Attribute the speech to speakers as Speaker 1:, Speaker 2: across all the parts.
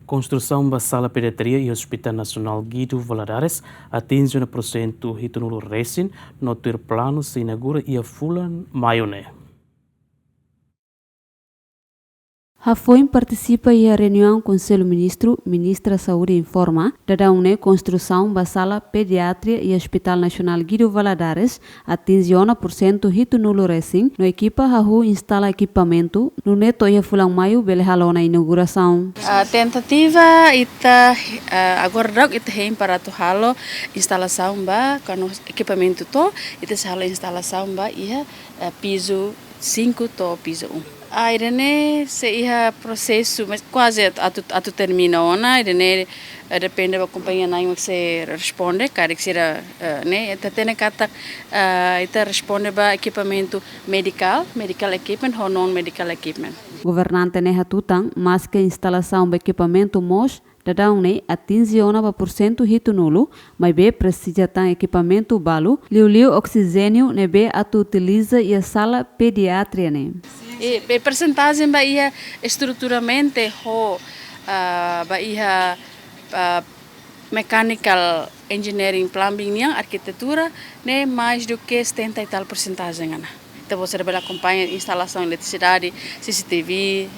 Speaker 1: Konstrusaun da sala pediatria e Hospital Nacional Guido Valavares atinge na pursentu hitunulu resin no tuir planu se inagura e fulan-Maiu.
Speaker 2: Rafoin participa e a reunião Conselho Ministro, Ministra Saúde informa, da Konstrusaun da sala pediatria e Hospital Nacional Guido Valavares atinge 1% hitunulu resin no equipa hahu instala equipamento no neto e fulan-Maiu belehalo na inauguração.
Speaker 3: A tentativa ita agora ita hem para tu halo instalação ba kano equipamento to ita se halo instalação ba ia piso 5 to piso 1. Irene se ia processo, mas quase atu termina ona, irene depende da companhia naim que se responde, cara que será, né, ita tem kata ita responde ba equipamento medical equipment ou non medical equipment.
Speaker 2: Governante ne hatutang mas que instalação do equipamento mos dadang ne atinge 1% hitunulu, mas be precisa tan equipamento balu, liu oxigênio ne be atu utiliza e a sala pediatria ne.
Speaker 3: E percentagem ba ia estruturamente ho ba ia mechanical engineering plumbing yang arquitetura ne mais do que 70 e tal porcentagem ana. Então você acompanha instalação de eletricidade, CCTV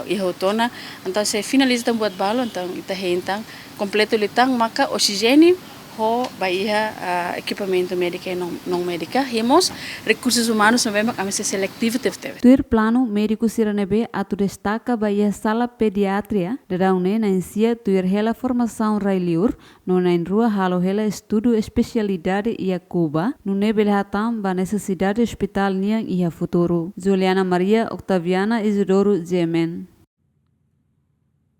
Speaker 3: e rotona, então se finaliza buat balo então ita então completo litang maka oxigênio ho baia equipamento médico e não médica hemos recursos humanos também kami se seletivo teve.
Speaker 2: Tuir planu médico siranebe atu destaca baia sala pediatria dadaune na insia tuir hela formação railiur no na rua halo hela estudo especialidade ia Cuba no nebel hatam ba necessidade hospital niang ia futuro. Juliana Maria Octaviana Isidoro Gemen.